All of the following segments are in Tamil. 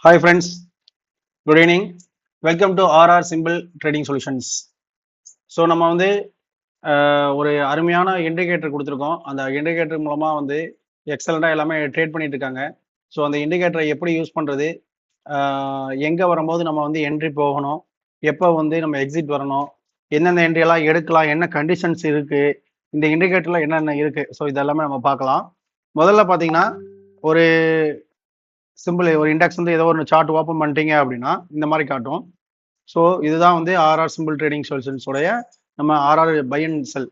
Hi friends, good evening. Welcome to RR Simple Trading Solutions. So நம்ம வந்து ஒரு அருமையான இண்டிகேட்டர் கொடுத்துருக்கோம். அந்த இண்டிகேட்டர் மூலமாக வந்து எக்ஸலண்ட்டாக எல்லாமே ட்ரேட் பண்ணிட்டு இருக்காங்க. ஸோ அந்த இண்டிகேட்டரை எப்படி யூஸ் பண்ணுறது, எங்கே வரும்போது நம்ம வந்து என்ட்ரி போகணும், எப்போ வந்து நம்ம எக்ஸிட் வரணும், எந்தெந்த என்ட்ரியெல்லாம் எடுக்கலாம், என்ன கண்டிஷன்ஸ் இருக்குது, இந்த இண்டிகேட்டரில் என்னென்ன இருக்குது, ஸோ இதெல்லாமே நம்ம பார்க்கலாம். முதல்ல பார்த்தீங்கன்னா ஒரு சிம்பிள் ஒரு இண்டெக்ஸ் வந்து ஏதோ ஒரு சார்ட் ஓப்பன் பண்ணிட்டீங்க அப்படின்னா இந்த மாதிரி காட்டும். ஸோ இதுதான் வந்து ஆர்ஆர் சிம்பிள் ட்ரேடிங் சொல்யூஷன்ஸ் உடைய நம்ம RR buy and sell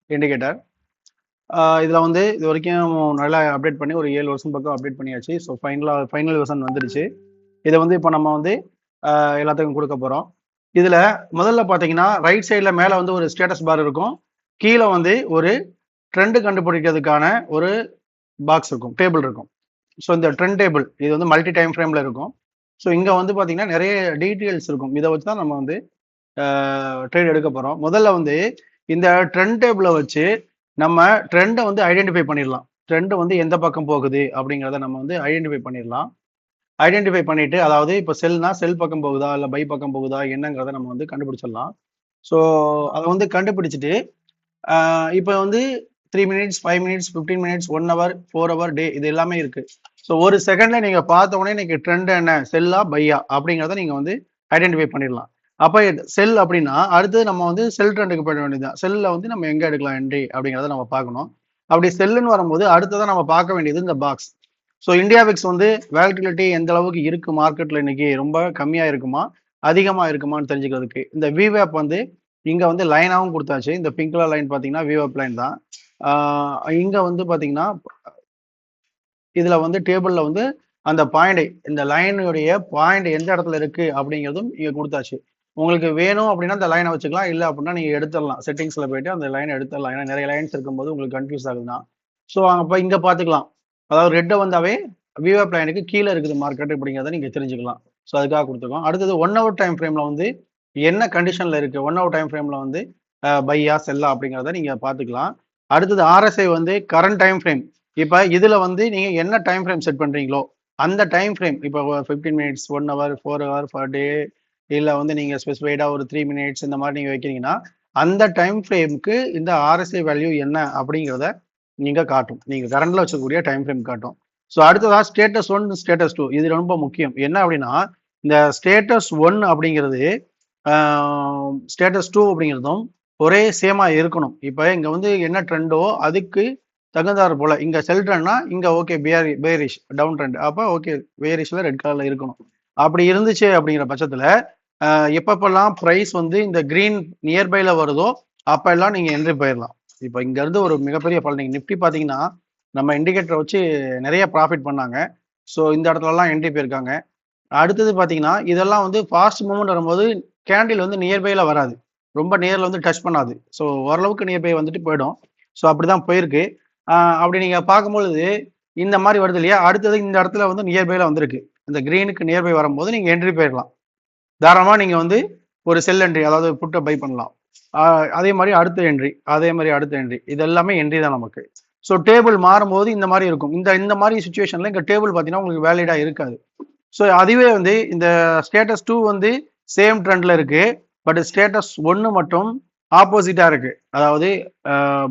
indicator. இதில் வந்து இது வரைக்கும் நல்லா அப்டேட் பண்ணி ஒரு 7 வருஷம் பக்கம் அப்டேட் பண்ணியாச்சு. ஸோ ஃபைனல் வெர்ஷன் வந்துடுச்சு. இதை வந்து இப்போ நம்ம வந்து எல்லாத்துக்கும் கொடுக்க போகிறோம். இதில் முதல்ல பார்த்தீங்கன்னா ரைட் சைடில் மேலே வந்து ஒரு ஸ்டேட்டஸ் பார் இருக்கும், கீழே வந்து ஒரு ட்ரெண்டு கண்டுபிடிக்கிறதுக்கான ஒரு பாக்ஸ் இருக்கும், டேபிள் இருக்கும். ஸோ இந்த ட்ரெண்ட் டேபிள் இது வந்து மல்டி டைம் ஃப்ரேமில் இருக்கும். ஸோ இங்கே வந்து பார்த்தீங்கன்னா நிறைய டீட்டெயில்ஸ் இருக்கும். இதை வச்சு தான் நம்ம வந்து ட்ரேட் எடுக்க போகிறோம். முதல்ல வந்து இந்த ட்ரெண்ட் டேபிளை வச்சு நம்ம ட்ரெண்டை வந்து ஐடென்டிஃபை பண்ணிடலாம். ட்ரெண்டு வந்து எந்த பக்கம் போகுது அப்படிங்கிறத நம்ம வந்து ஐடென்டிஃபை பண்ணிடலாம். ஐடென்டிஃபை பண்ணிட்டு, அதாவது இப்போ செல்னா செல் பக்கம் போகுதா இல்லை பை பக்கம் போகுதா என்னங்கிறத நம்ம வந்து கண்டுபிடிச்சிடலாம். ஸோ அதை வந்து கண்டுபிடிச்சிட்டு இப்போ வந்து 3 minutes, 5 minutes, 15 minutes, 1 hour, 4 hour, day இது எல்லாமே இருக்கு. ஸோ ஒரு செகண்ட்ல நீங்க பார்த்த உடனே நீங்க ட்ரெண்ட் என்ன, செல்லா பையா அப்படிங்கிறத நீங்க வந்து ஐடென்டிஃபை பண்ணிடலாம். அப்போ செல் அப்படின்னா அடுத்து நம்ம வந்து செல் ட்ரெண்டுக்கு போயிட வேண்டியதுதான். செல்ல வந்து நம்ம எங்க எடுக்கலாம் என்ட்ரி அப்படிங்கிறத நம்ம பார்க்கணும். அப்படி செல்லுன்னு வரும்போது அடுத்ததான் நம்ம பார்க்க வேண்டியது இந்த பாக்ஸ். ஸோ இந்தியா விக்ஸ் வந்து வேலிட்டிலிட்டி எந்த அளவுக்கு இருக்கு மார்க்கெட்ல இன்னைக்கு, ரொம்ப கம்மியா இருக்குமா அதிகமா இருக்குமான்னு தெரிஞ்சுக்கிறதுக்கு இந்த விவேப் வந்து இங்க வந்து லைனாகவும் கொடுத்தாச்சு. இந்த பிங்க் கலர் லைன் பார்த்தீங்கன்னா விவேப் லைன் தான். இங்க வந்து பாத்தீங்கன்னா இதுல வந்து டேபிள்ல வந்து அந்த பாயிண்ட், இந்த லைனுடைய பாயிண்ட் எந்த இடத்துல இருக்கு அப்படிங்கிறதும் இங்க கொடுத்தாச்சு. உங்களுக்கு வேணும் அப்படின்னா அந்த லைனை வச்சுக்கலாம், இல்லை அப்படின்னா நீங்க எடுத்துடலாம். செட்டிங்ஸ்ல போயிட்டு அந்த லைனை எடுத்துடலாம். ஏன்னா நிறைய லைன்ஸ் இருக்கும்போது உங்களுக்கு கன்ஃபியூஸ் ஆகுதுன்னா. ஸோ அப்போ இங்க பாத்துக்கலாம். அதாவது ரெட்டை வந்தாவே விவேப் லைனுக்கு கீழே இருக்குது மார்க்கெட் அப்படிங்கிறத நீங்க தெரிஞ்சுக்கலாம். ஸோ அதுக்காக கொடுத்துருக்கோம். அடுத்தது 1 ஹவர் டைம் ஃப்ரேம்ல வந்து என்ன கண்டிஷன்ல இருக்கு, 1 ஹவர் டைம் ஃப்ரேம்ல வந்து பையா செல்லா அப்படிங்கிறத நீங்க பாத்துக்கலாம். அடுத்தது ஆர்எஸ்ஐ வந்து கரண்ட் டைம் ஃப்ரேம். இப்போ இதுல வந்து நீங்க என்ன டைம் ஃப்ரேம் செட் பண்றீங்களோ அந்த டைம் ஃப்ரேம், இப்போ 15 minutes, 1 hour, 4 hour per day, இல்லை வந்து நீங்க ஸ்பெசிஃபைடா ஒரு 3 மினிட்ஸ் இந்த மாதிரி நீங்க வைக்கிறீங்கன்னா அந்த டைம் ஃப்ரேமுக்கு இந்த ஆர்எஸ்ஐ வேல்யூ என்ன அப்படிங்கிறத நீங்க காட்டும். நீங்க கரண்ட்ல வச்சக்கூடிய டைம் ஃப்ரேம் காட்டும். ஸோ அடுத்ததா ஸ்டேட்டஸ் 1, ஸ்டேட்டஸ் 2 இது ரொம்ப முக்கியம். என்ன அப்படின்னா இந்த ஸ்டேட்டஸ் 1 அப்படிங்கிறது ஸ்டேட்டஸ் 2 அப்படிங்கிறதும் ஒரே சேமா இருக்கணும். இப்போ இங்க வந்து என்ன ட்ரெண்டோ அதுக்கு தகுந்தாறு போல இங்க செல் ட்ரெண்ட்னா இங்க ஓகே பேரிஷ் டவுன் ட்ரெண்ட், அப்போ ஓகே பேரிஷ்ல ரெட் கலர்ல இருக்கணும். அப்படி இருந்துச்சு அப்படிங்கிற பட்சத்துல எப்பப்பெல்லாம் ப்ரைஸ் வந்து இந்த கிரீன் நியர்பைல வருதோ அப்ப எல்லாம் நீங்க என்ட்ரி போயிடலாம். இப்போ இங்க இருந்து ஒரு மிகப்பெரிய பலன். நீங்க நிப்டி பாத்தீங்கன்னா நம்ம இண்டிகேட்டரை வச்சு நிறைய ப்ராஃபிட் பண்ணாங்க. ஸோ இந்த இடத்துல எல்லாம் என்ட்ரி போயிருக்காங்க. அடுத்தது பாத்தீங்கன்னா இதெல்லாம் வந்து ஃபாஸ்ட் மூவ்மெண்ட் வரும்போது கேண்டில் வந்து நியர்பைல வராது, ரொம்ப நேரில் வந்து டச் பண்ணாது. ஸோ ஓரளவுக்கு நியர்பை வந்துட்டு போயிடும். ஸோ அப்படிதான் போயிருக்கு. அப்படி நீங்க பார்க்கும்பொழுது இந்த மாதிரி வருது இல்லையா, அடுத்தது இந்த இடத்துல வந்து நியர்பைல வந்திருக்கு. இந்த கிரீனுக்கு நியர்பை வரும்போது நீங்க என்ட்ரி போயிடலாம். தாராளமாக நீங்க வந்து ஒரு செல் என்ட்ரி, அதாவது புட்டை பை பண்ணலாம். அதே மாதிரி அடுத்த என்ட்ரி, அதே மாதிரி அடுத்த என்ட்ரி, இது எல்லாமே என்ட்ரி தான் நமக்கு. ஸோ டேபிள் மாறும்போது இந்த மாதிரி இருக்கும். இந்த மாதிரி சுச்சுவேஷன்ல இங்க டேபிள் பார்த்தீங்கன்னா உங்களுக்கு வேலிடா இருக்காது. ஸோ அதுவே வந்து இந்த ஸ்டேட்டஸ் 2 வந்து சேம் ட்ரெண்ட்ல இருக்கு, பட் ஸ்டேட்டஸ் 1 மட்டும் ஆப்போசிட்டா இருக்கு. அதாவது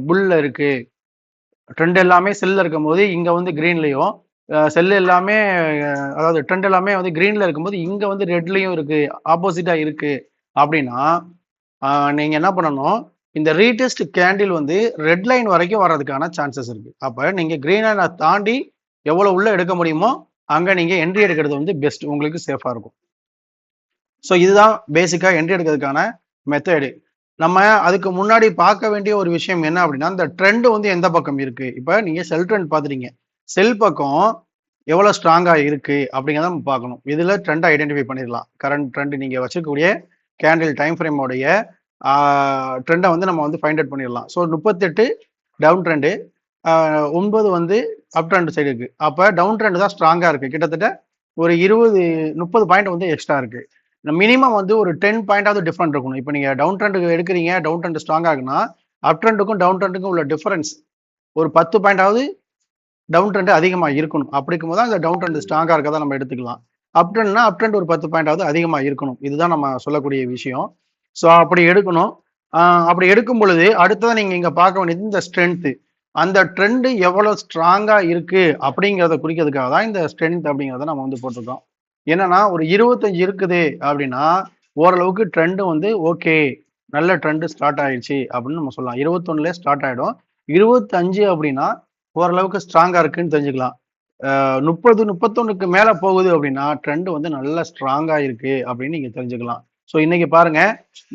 புல்ல இருக்கு. ட்ரெண்ட் எல்லாமே செல்ல இருக்கும் போது இங்க வந்து கிரீன்லயும், செல் எல்லாமே அதாவது ட்ரெண்ட் எல்லாமே வந்து கிரீன்ல இருக்கும்போது இங்க வந்து ரெட்லயும் இருக்கு, ஆப்போசிட்டா இருக்கு அப்படின்னா நீங்க என்ன பண்ணணும், இந்த ரீடெஸ்ட் கேண்டில் வந்து ரெட் லைன் வரைக்கும் வர்றதுக்கான சான்சஸ் இருக்கு. அப்ப நீங்க கிரீன் லைனை தாண்டி எவ்வளவு உள்ள எடுக்க முடியுமோ அங்க நீங்க என்ட்ரி எடுக்கிறது வந்து பெஸ்ட், உங்களுக்கு சேஃபா இருக்கும். ஸோ இதுதான் பேசிக்கா என்ட்ரி எடுக்கிறதுக்கான மெத்தடு. நம்ம அதுக்கு முன்னாடி பார்க்க வேண்டிய ஒரு விஷயம் என்ன அப்படின்னா இந்த ட்ரெண்ட் வந்து எந்த பக்கம் இருக்கு. இப்போ நீங்க செல் ட்ரெண்ட் பாத்துறீங்க, செல் பக்கம் எவ்வளவு ஸ்ட்ராங்கா இருக்கு அப்படிங்கிறத நம்ம பார்க்கணும். இதுல ட்ரெண்ட் ஐடென்டிஃபை பண்ணிடலாம். கரண்ட் ட்ரெண்ட் நீங்க வச்சுக்கூடிய கேண்டில் டைம் ஃப்ரேம் உடைய ட்ரெண்டை வந்து நம்ம வந்து ஃபைண்ட் அவுட் பண்ணிடலாம். ஸோ 38 டவுன் ட்ரெண்டு, 9 வந்து அப் ட்ரெண்ட் சைடு இருக்கு. அப்ப டவுன் ட்ரெண்ட் தான் ஸ்ட்ராங்கா இருக்கு. கிட்டத்தட்ட ஒரு 20-30 பாயிண்ட் வந்து எக்ஸ்ட்ரா இருக்கு. மினிமம் வந்து ஒரு 10 பாயிண்டாவது டிஃபரெண்ட் இருக்கணும். இப்போ நீங்க டவுன் ட்ரெண்டுக்கு எடுக்கிறீங்க, டவுன் ட்ரெண்ட் ஸ்ட்ராங் ஆகுனா அப் ட்ரெண்டுக்கும் டவுன் ட்ரெண்டுக்கும் உள்ள டிஃபரன்ஸ் ஒரு 10 பாயிண்டாவது டவுன் ட்ரெண்ட் அதிகமாக இருக்கணும். அப்படி இருக்கும்போது அந்த டவுன் ட்ரெண்ட் ஸ்ட்ராங்கா இருக்கதான் நம்ம எடுத்துக்கலாம். அப் ட்ரெண்ட்னா அப் ட்ரெண்ட் ஒரு 10 பாயிண்டாவது அதிகமா இருக்கணும். இதுதான் நம்ம சொல்லக்கூடிய விஷயம். ஸோ அப்படி எடுக்கணும். அப்படி எடுக்கும் பொழுது அடுத்ததான் நீங்க இங்க பார்க்க வேண்டியது இந்த ஸ்ட்ரென்த். அந்த ட்ரெண்ட் எவ்வளவு ஸ்ட்ராங்கா இருக்கு அப்படிங்கிறத குறிக்கிறதுக்காக தான் இந்த ஸ்ட்ரென்த் அப்படிங்கிறத நம்ம வந்து போட்டிருக்கோம். என்னன்னா ஒரு 25 இருக்குது அப்படின்னா ஓரளவுக்கு ட்ரெண்ட் வந்து ஓகே, நல்ல ட்ரெண்ட் ஸ்டார்ட் ஆயிடுச்சு அப்படின்னு நம்ம சொல்லலாம். 21ல ஸ்டார்ட் ஆயிடும். 25 அப்படின்னா ஓரளவுக்கு ஸ்ட்ராங்கா இருக்குன்னு தெரிஞ்சுக்கலாம். 30 31க்கு மேல போகுது அப்படின்னா ட்ரெண்ட் வந்து நல்லா ஸ்ட்ராங்கா இருக்கு அப்படின்னு நீங்க தெரிஞ்சுக்கலாம். ஸோ இன்னைக்கு பாருங்க,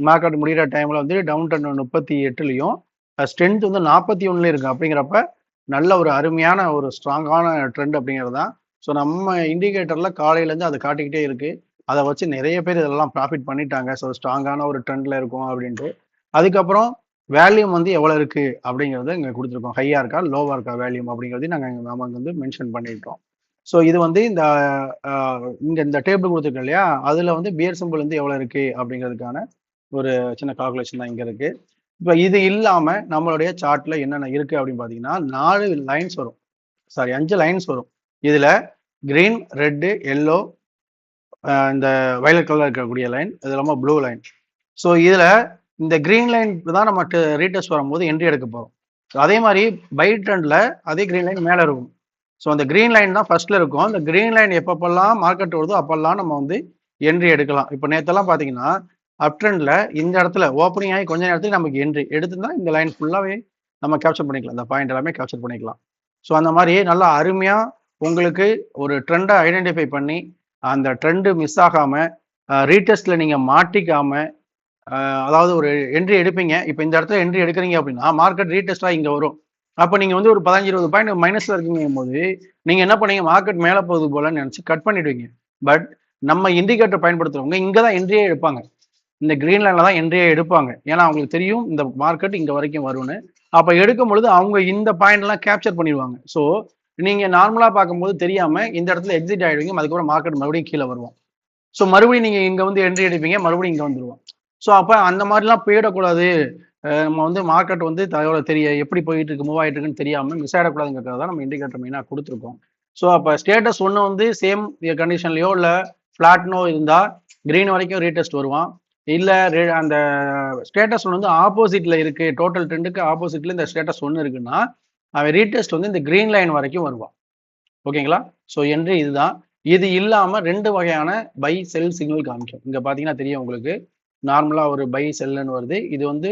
மார்க்கெட் முடிகிற டைம்ல வந்து டவுன் ட்ரெண்ட் 38லயும் ஸ்ட்ரென்த் வந்து 41ல இருக்கு. அப்படிங்கிறப்ப நல்ல ஒரு அருமையான ஒரு ஸ்ட்ராங்கான ட்ரெண்ட் அப்படிங்கிறது தான். ஸோ நம்ம இண்டிகேட்டர்ல காலையில இருந்து அதை காட்டிக்கிட்டே இருக்கு. அதை வச்சு நிறைய பேர் இதெல்லாம் ப்ராஃபிட் பண்ணிட்டாங்க. ஸோ ஸ்ட்ராங்கான ஒரு ட்ரெண்ட்ல இருக்கும் அப்படின்ட்டு. அதுக்கப்புறம் வேல்யூம் வந்து எவ்வளவு இருக்கு அப்படிங்கறத இங்க கொடுத்துருக்கோம். ஹையா இருக்கா லோவா இருக்கா வேல்யூம் அப்படிங்கிறது நாம வந்து மென்ஷன் பண்ணிட்டோம். ஸோ இது வந்து இங்க இந்த டேபிள் கொடுத்துருக்கோம் இல்லையா, அதுல வந்து பியர் சிம்பிள் வந்து எவ்வளவு இருக்கு அப்படிங்கிறதுக்கான ஒரு சின்ன கால்குலேஷன் தான் இங்க இருக்கு. இப்ப இது இல்லாம நம்மளுடைய சார்ட்ல என்னென்ன இருக்கு அப்படின்னு பாத்தீங்கன்னா 4 லைன்ஸ் வரும். சாரி 5 லைன்ஸ் வரும். இதுல கிரீன், ரெட், எல்லோ, இந்த வயலட் கலர் இருக்கக்கூடிய லைன், இது இல்லாம ப்ளூ லைன். ஸோ இதுல இந்த கிரீன் லைன் தான் நம்ம ரீடெஸ்ட் வரும்போது என்ட்ரி எடுக்க போறோம். அதே மாதிரி பை ட்ரெண்ட்ல அதே கிரீன் லைன் மேல இருக்கும். ஸோ அந்த கிரீன் லைன் தான் ஃபர்ஸ்ட்ல இருக்கும். அந்த கிரீன் லைன் எப்பப்பெல்லாம் மார்க்கெட் வருதோ அப்பெல்லாம் நம்ம வந்து என்ட்ரி எடுக்கலாம். இப்போ நேத்தெல்லாம் பாத்தீங்கன்னா அப் ட்ரெண்ட்ல இந்த இடத்துல ஓப்பனிங் ஆகி கொஞ்ச நேரத்துக்கு நமக்கு என்ட்ரி எடுத்துனா இந்த லைன் ஃபுல்லாவே நம்ம கேப்சர் பண்ணிக்கலாம். இந்த பாயிண்ட் எல்லாமே கேப்சர் பண்ணிக்கலாம். ஸோ அந்த மாதிரி நல்லா அருமையா உங்களுக்கு ஒரு ட்ரெண்டை ஐடென்டிஃபை பண்ணி அந்த ட்ரெண்டு மிஸ் ஆகாம ரீடெஸ்ட்ல நீங்க மாட்டிக்காம, அதாவது ஒரு என்ட்ரி எடுப்பீங்க. இப்போ இந்த இடத்துல என்ட்ரி எடுக்கிறீங்க அப்படின்னா மார்க்கெட் ரீடெஸ்டா இங்க வரும். அப்போ நீங்க வந்து ஒரு 15-20 பாயிண்ட் மைனஸ்ல இருக்கீங்க போது நீங்க என்ன பண்ணீங்க, மார்க்கெட் மேல போகுது போலன்னு நினைச்சு கட் பண்ணிடுவீங்க. பட் நம்ம இண்டிகேட்டர் பயன்படுத்துறவங்க இங்க தான் என்ட்ரியே எடுப்பாங்க. இந்த கிரீன் லைன்ல தான் என்ட்ரியே எடுப்பாங்க. ஏன்னா அவங்களுக்கு தெரியும் இந்த மார்க்கெட் இங்க வரைக்கும் வரும்னு. அப்ப எடுக்கும் பொழுது அவங்க இந்த பாயிண்ட் எல்லாம் கேப்சர் பண்ணிடுவாங்க. ஸோ நீங்க நார்மலா பார்க்கும்போது தெரியாம இந்த இடத்துல எக்ஸிட் ஆயிடுவீங்க. அதுக்கப்புறம் மார்க்கெட் மறுபடியும் கீழே வருவோம். ஸோ மறுபடியும் நீங்க இங்க வந்து என்ட்ரி எடுப்பீங்க, மறுபடியும் இங்க வந்துருவோம். ஸோ அப்ப அந்த மாதிரிலாம் போயிடக்கூடாது. நம்ம வந்து மார்க்கெட் வந்து எப்படி போயிட்டு இருக்கு, மூவ் ஆயிட்டு இருக்குன்னு தெரியாம மிஸ் ஆயிடக்கூடாதுங்கிறத தான் நம்ம இண்டிகேட்டர் மெயினா கொடுத்துருக்கோம். ஸோ அப்ப ஸ்டேட்டஸ் ஒன்று வந்து சேம் கண்டிஷன்லயோ இல்ல பிளாட்னோ இருந்தா கிரீன் வரைக்கும் ரீடெஸ்ட் வருவான். இல்ல அந்த ஸ்டேட்டஸ் ஒன்று வந்து ஆப்போசிட்ல இருக்கு, டோட்டல் ட்ரெண்டுக்கு ஆப்போசிட்ல இந்த ஸ்டேட்டஸ் ஒன்று இருக்குன்னா அவன் ரீடெஸ்ட் வந்து இந்த கிரீன் லைன் வரைக்கும் வருவான். ஓகேங்களா? ஸோ என்ட்ரி இதுதான். இது இல்லாம 2 வகையான பை செல் சிக்னல் காமிக்கும். இங்க பாத்தீங்கன்னா தெரியும் உங்களுக்கு, நார்மலா ஒரு பை செல்லுன்னு வருது. இது வந்து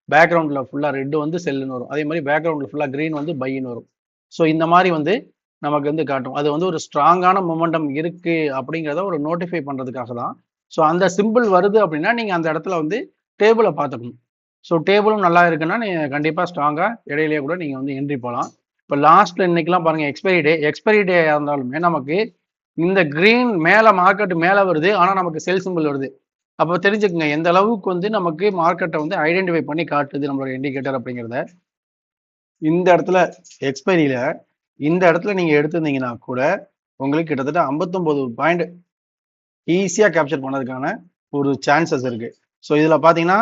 பேக்ரவுண்ட்ல ஃபுல்லா ரெட் வந்து செல்லுன்னு வரும். அதே மாதிரி பேக்ரவுண்ட்ல ஃபுல்லா கிரீன் வந்து பைன்னு வரும். ஸோ இந்த மாதிரி வந்து நமக்கு வந்து காட்டும். அது வந்து ஒரு ஸ்ட்ராங்கான மொமெண்டம் இருக்கு அப்படிங்கிறத ஒரு நோட்டிஃபை பண்றதுக்காக தான். ஸோ அந்த சிம்பிள் வருது அப்படின்னா நீங்க அந்த இடத்துல வந்து டேபிளை பார்த்துக்கணும். ஸோ டேபிளும் நல்லா இருக்குன்னா நீங்க கண்டிப்பா ஸ்ட்ராங்கா இடையிலேயே கூட நீங்க வந்து என்ட்ரி போகலாம். இப்போ லாஸ்ட்ல இன்னைக்கெல்லாம் பாருங்க, எக்ஸ்பைரி டே இருந்தாலுமே நமக்கு இந்த கிரீன் மேல மார்க்கெட் மேல வருது, ஆனா நமக்கு செல் சிம்பிள் வருது. அப்போ தெரிஞ்சுக்குங்க எந்த அளவுக்கு வந்து நமக்கு மார்க்கெட்டை வந்து ஐடென்டிஃபை பண்ணி காட்டுது நம்மளோட இண்டிகேட்டர் அப்படிங்கிறத. இந்த இடத்துல எக்ஸ்பைரியில இந்த இடத்துல நீங்க எடுத்திருந்தீங்கன்னா கூட உங்களுக்கு கிட்டத்தட்ட 59 பாயிண்ட் ஈஸியா கேப்சர் பண்ணதுக்கான ஒரு சான்சஸ் இருக்கு. ஸோ இதுல பாத்தீங்கன்னா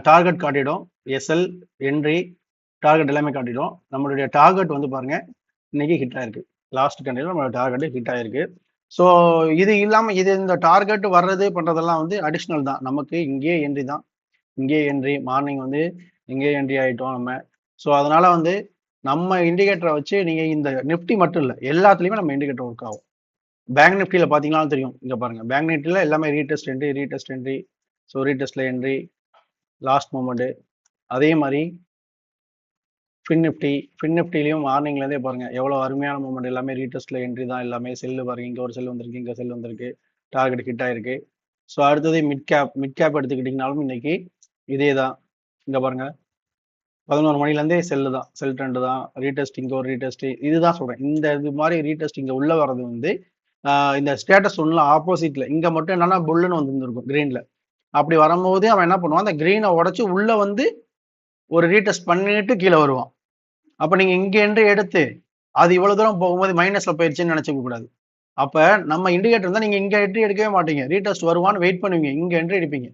டார்கெட் காட்டிடும், எஸ்எல் என்ட்ரி டார்கெட் எல்லாமே காட்டிடும். நம்மளுடைய டார்கெட் வந்து பாருங்க இன்னைக்கு ஹிட் ஆயிருக்கு. லாஸ்ட் கண்டில நம்மளோட டார்கெட் ஹிட் ஆயிருக்கு. ஸோ இது இல்லாம இந்த டார்கெட் வர்றது பண்றதெல்லாம் வந்து அடிஷ்னல் தான். நமக்கு இங்கேயே என்ட்ரி தான், இங்கே என்ட்ரி மார்னிங் வந்து இங்கே என்ட்ரி ஆயிட்டோம் நம்ம. ஸோ அதனால வந்து நம்ம இண்டிகேட்டரை வச்சு நீங்க இந்த நிஃப்டி மட்டும் இல்லை எல்லாத்துலயுமே நம்ம இண்டிகேட்டர் ஒர்க் ஆகும். பேங்க் நிஃப்டியில பாத்தீங்கன்னாலும் தெரியும். இங்க பாருங்க, பேங்க் நிஃப்டியில எல்லாமே ரீடெஸ்ட் என்ட்ரி. ஸோ ரீடெஸ்ட்ல என்ட்ரி, லாஸ்ட் மூமெண்ட். அதே மாதிரி ஃபின் நிஃப்டிலையும் மார்னிங்ல இருந்தே பாருங்க எவ்வளவு அருமையான மூமெண்ட். எல்லாமே ரீடெஸ்ட்ல என்ட்ரி தான். எல்லாமே செல்லு பாருங்க, இங்க ஒரு செல் வந்திருக்கு, இங்க செல் வந்திருக்கு, டார்கெட் ஹிட் ஆயிருக்கு. ஸோ அடுத்தது மிட் கேப் எடுத்துக்கிட்டீங்கனாலும் இன்னைக்கு இதே தான். இங்க பாருங்க 11 மணில இருந்தே செல்லு தான், செல் ட்ரெண்ட் தான். ரீடெஸ்ட் இங்க ஒரு ரீடெஸ்ட், இதுதான் சொல்றேன். இந்த இது மாதிரி ரீடெஸ்ட் இங்க உள்ள வர்றது வந்து இந்த ஸ்டேட்டஸ் ஒன்றுல ஆப்போசிட்ல இங்க மட்டும் என்னன்னா புல்லுன்னு வந்துருக்கும் கிரீன்ல. அப்படி வரும்போது அவன் என்ன பண்ணுவான், அந்த கிரீனை உடைச்சு உள்ள வந்து ஒரு ரீடெஸ்ட் பண்ணிட்டு கீழே வருவான். அப்ப நீங்க இங்க என்ட்ரி எடுத்து அது இவ்வளவு தூரம் போகும்போது மைனஸ்ல போயிருச்சுன்னு நினைச்சுக்க கூடாது. அப்ப நம்ம இண்டிகேட்டர் இருந்தா நீங்க இங்க என்ட்ரி எடுக்கவே மாட்டீங்க, ரீடெஸ்ட் வருவான்னு வெயிட் பண்ணுவீங்க, இங்க என்ட்ரி எடுப்பீங்க.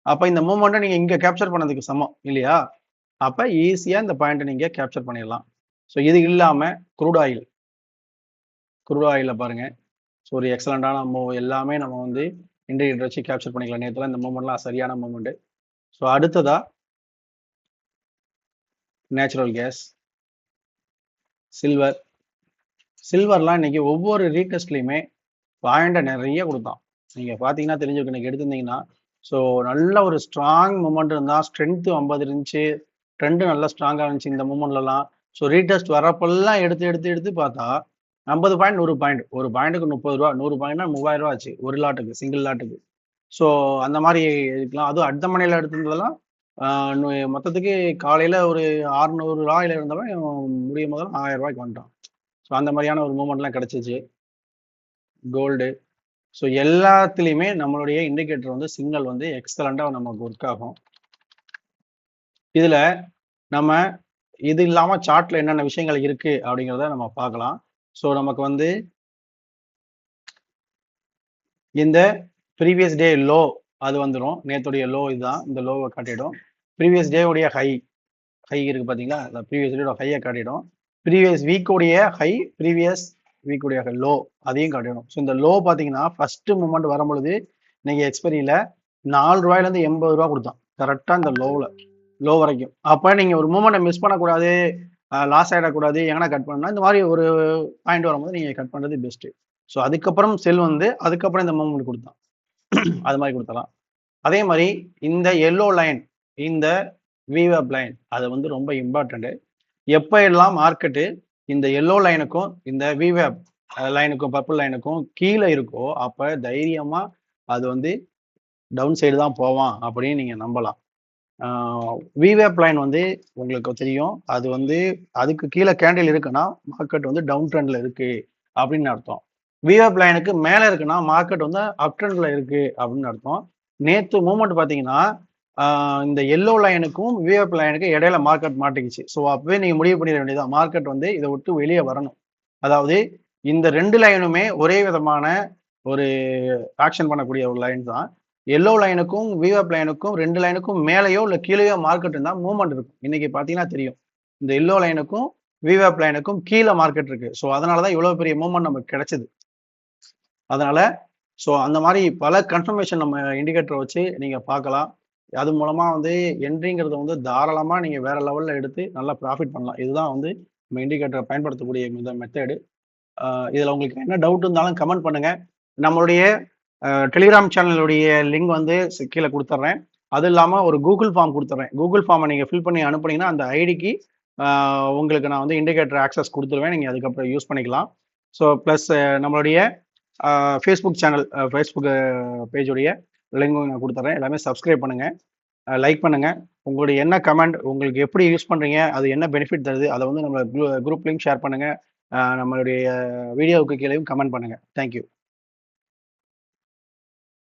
அப்ப இந்த மூவ்மெண்ட்டை நீங்க இங்க கேப்சர் பண்ணதுக்கு சமம் இல்லையா? அப்ப ஈஸியா இந்த பாயிண்ட் நீங்க கேப்சர் பண்ணிடலாம். ஸோ இது இல்லாம குரூட் ஆயில் பாருங்க. ஸோ ஒரு எக்ஸலண்டான எல்லாமே நம்ம வந்து இண்டிகேட்டர் வச்சு கேப்சர் பண்ணிக்கலாம். நேற்றுலாம் இந்த மூமெண்ட்லாம் சரியான மூமெண்ட். ஸோ அடுத்ததா நேச்சுரல் கேஸ், சில்வர். சில்வர்லாம் இன்னைக்கு ஒவ்வொரு ரீடெஸ்ட்லையுமே பாயிண்டை நிறைய கொடுத்தான். நீங்க பாத்தீங்கன்னா தெரிஞ்சிருக்கு, இன்னைக்கு எடுத்திருந்தீங்கன்னா. ஸோ நல்ல ஒரு ஸ்ட்ராங் மூமெண்ட் இருந்தா, ஸ்ட்ரென்த் 50 இருந்துச்சு, ட்ரெண்டு நல்லா ஸ்ட்ராங்கா இருந்துச்சு இந்த மூமெண்ட்லலாம். ஸோ ரீடெஸ்ட் வரப்பெல்லாம் எடுத்து எடுத்து எடுத்து பார்த்தா 50 பாயிண்ட் 100 பாயிண்ட், ஒரு பாயிண்ட்டுக்கு 30 ரூபா, 100 பாயிண்ட்னா 3000 ரூபா ஆச்சு ஒரு லாட்டுக்கு, சிங்கிள் லாட்டுக்கு. ஸோ அந்த மாதிரி இருக்கலாம். அதுவும் அடுத்த மணியில எடுத்திருந்ததெல்லாம் மொத்தத்துக்கு காலையில ஒரு 600 ரூபாயில இருந்தவன் முடியும் போதெல்லாம் 1000 ரூபாய்க்கு வந்துட்டான். ஸோ அந்த மாதிரியான ஒரு மூமெண்ட்லாம் கிடைச்சிச்சு. கோல்டு. ஸோ எல்லாத்துலேயுமே நம்மளுடைய இண்டிகேட்டர் வந்து சிக்னல் வந்து எக்ஸலண்டாக நமக்கு ஒர்க் ஆகும். இதில் நம்ம இது இல்லாமல் சார்ட்ல என்னென்ன விஷயங்கள் இருக்கு அப்படிங்கிறத நம்ம பார்க்கலாம். ஸோ நமக்கு வந்து இந்த ப்ரீவியஸ் டே லோ அது வந்துடும். நேற்றுடைய லோ இதுதான், இந்த லோவை காட்டிடும். ப்ரீவியஸ் டே உடைய ஹை இருக்கு பார்த்தீங்களா, அந்த ப்ரீவியஸ் டேயோட ஹையை காட்டிடும். ப்ரீவியஸ் வீக்குடைய ஹை, ப்ரீவியஸ் வீக்குடைய லோ அதையும் காட்டிடும். ஸோ இந்த லோ பார்த்தீங்கன்னா ஃபர்ஸ்ட் மூமெண்ட் வரும்பொழுது இன்னைக்கு எக்ஸ்பெரியில 4 ரூபாயிலேருந்து 80 ரூபா கொடுத்தான் கரெக்டாக இந்த லோ வரைக்கும். அப்போ நீங்கள் ஒரு மூமெண்ட்டை மிஸ் பண்ணக்கூடாது, லாஸ் ஆகிடக்கூடாது, எங்கன்னா கட் பண்ணா இந்த மாதிரி ஒரு பாயிண்ட் வரும்போது நீங்கள் கட் பண்ணுறது பெஸ்ட்டு. ஸோ அதுக்கப்புறம் செல் வந்து அதுக்கப்புறம் இந்த மூமெண்ட் கொடுத்தான், அது மாதிரி கொடுத்தலாம். அதே மாதிரி இந்த எல்லோ லைன், இந்த விவேப் லைன், அது வந்து ரொம்ப இம்பார்ட்டன்ட். எப்போ எல்லாம் மார்க்கெட்டு இந்த எல்லோ லைனுக்கும் இந்த விவேப் லைனுக்கும் பர்பிள் லைனுக்கும் கீழே இருக்கோ அப்போ தைரியமா அது வந்து டவுன் சைடு தான் போவான் அப்படின்னு நீங்க நம்பலாம். விவேப் லைன் வந்து உங்களுக்கு தெரியும், அது வந்து அதுக்கு கீழே கேண்டில் இருக்குன்னா மார்க்கெட் வந்து டவுன் ட்ரெண்ட்ல இருக்கு அப்படின்னு அர்த்தம். விவேப் லைனுக்கு மேல இருக்குன்னா மார்க்கெட் வந்து அப் ட்ரெண்ட்ல இருக்கு அப்படின்னு அர்த்தம். நேற்று மூமெண்ட் பாத்தீங்கன்னா இந்த எல்லோ லைனுக்கும் விவேப் லைனுக்கும் இடையில மார்க்கெட் மாட்டிக்கிச்சு. ஸோ அப்பவே நீங்க முடிவு பண்ணிட வேண்டியதான், மார்க்கெட் வந்து இதை விட்டு வெளியே வரணும். அதாவது இந்த ரெண்டு லைனுமே ஒரே விதமான ஒரு ஆக்ஷன் பண்ணக்கூடிய ஒரு லைன் தான். எல்லோ லைனுக்கும் விவேப் லைனுக்கும் ரெண்டு லைனுக்கும் மேலேயோ இல்லை கீழேயோ மார்க்கெட் இருந்தால் மூவ்மெண்ட் இருக்கும். இன்னைக்கு பார்த்தீங்கன்னா தெரியும், இந்த எல்லோ லைனுக்கும் விவேப் லைனுக்கும் கீழே மார்க்கெட் இருக்கு. ஸோ அதனாலதான் இவ்வளவு பெரிய மூவ்மெண்ட் நமக்கு கிடைச்சது. அதனால ஸோ அந்த மாதிரி பல கன்ஃபர்மேஷன் நம்ம இண்டிகேட்டர் வச்சு நீங்க பார்க்கலாம். அது மூலமா வந்து என்ட்ரிங்கிறத வந்து தாராளமா நீங்க வேற லெவல்ல எடுத்து நல்லா ப்ராஃபிட் பண்ணலாம். இதுதான் வந்து நம்ம இண்டிகேட்டரை பயன்படுத்தக்கூடிய மெத்தடு. இதுல உங்களுக்கு என்ன டவுட் இருந்தாலும் கமெண்ட் பண்ணுங்க. நம்மளுடைய டெலிகிராம் சேனலுடைய லிங்க் வந்து கீழே கொடுத்துட்றேன். அது இல்லாமல் ஒரு கூகுள் ஃபார்ம் கொடுத்துட்றேன். கூகுள் ஃபார்மை நீங்கள் ஃபில் பண்ணி அனுப்புனீங்கன்னா அந்த ஐடிக்கு உங்களுக்கு நான் வந்து இண்டிகேட்டர் ஆக்சஸ் கொடுத்துருவேன். நீங்கள் அதுக்கப்புறம் யூஸ் பண்ணிக்கலாம். ஸோ ப்ளஸ் நம்மளுடைய ஃபேஸ்புக் சேனல், ஃபேஸ்புக் பேஜுடைய லிங்கும் நான் கொடுத்துட்றேன். எல்லாமே சப்ஸ்கிரைப் பண்ணுங்கள், லைக் பண்ணுங்கள். உங்களுடைய என்ன கமெண்ட், உங்களுக்கு எப்படி யூஸ் பண்ணுறீங்க, அது என்ன பெனிஃபிட் தருது, அதை வந்து நம்ம குரூப் லிங்க் ஷேர் பண்ணுங்கள். நம்மளுடைய வீடியோவுக்கு கீழேயும் கமெண்ட் பண்ணுங்கள். தேங்க்யூ.